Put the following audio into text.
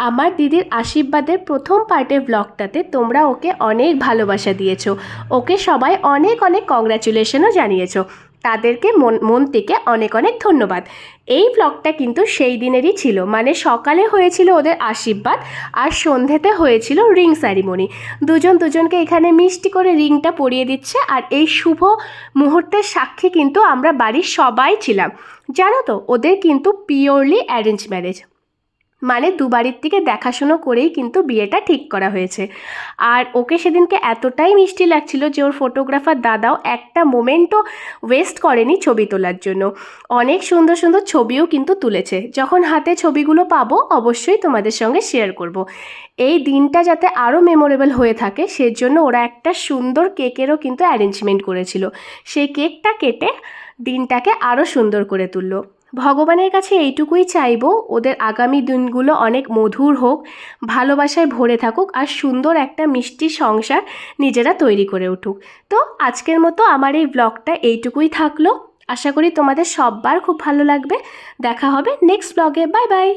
আমার দিদির আশীর্বাদের প্রথম পার্টের ব্লগটাতে তোমরা ওকে অনেক ভালোবাসা দিয়েছো, ওকে সবাই অনেক অনেক কংগ্রাচুলেশনও জানিয়েছো। তাদেরকে মন থেকে অনেক অনেক ধন্যবাদ। এই ব্লগটা কিন্তু সেই দিনেরই ছিল, মানে সকালে হয়েছিল ওদের আশীর্বাদ আর সন্ধ্যেতে হয়েছিল রিং সেরিমনি। দুজনকে এখানে মিষ্টি করে রিংটা পরিয়ে দিচ্ছে, আর এই শুভ মুহূর্তের সাক্ষী কিন্তু আমরা বাড়ির সবাই ছিলাম। জানো তো, ওদের কিন্তু পিওরলি অ্যারেঞ্জ ম্যারেজ, মানে দুবাড়ির থেকে দেখাশুনো করেই কিন্তু বিয়েটা ঠিক করা হয়েছে। আর ওকে সেদিনকে এতটাই মিষ্টি লাগছিল যে ওর ফটোগ্রাফার দাদাও একটা মোমেন্টও ওয়েস্ট করেনি ছবি তোলার জন্য। অনেক সুন্দর সুন্দর ছবিও কিন্তু তুলেছে। যখন হাতে ছবিগুলো পাবো অবশ্যই তোমাদের সঙ্গে শেয়ার করব। এই দিনটা যাতে আরও মেমোরেবল হয়ে থাকে সেজন্য ওরা একটা সুন্দর কেকেরও কিন্তু অ্যারেঞ্জমেন্ট করেছিল। সেই কেকটা কেটে দিনটাকে আরও সুন্দর করে তুললো। ভগবানের কাছে এইটুকুই চাইবো, ওদের আগামী দিনগুলো অনেক মধুর হোক, ভালোবাসায় ভরে থাকুক, আর সুন্দর একটা মিষ্টি সংসার নিজেরা তৈরি করে উঠুক। তো আজকের মতো আমার এই ব্লগটা এইটুকুই থাকলো। আশা করি তোমাদের সবার খুব ভালো লাগবে। দেখা হবে নেক্সট ব্লগে। Bye bye.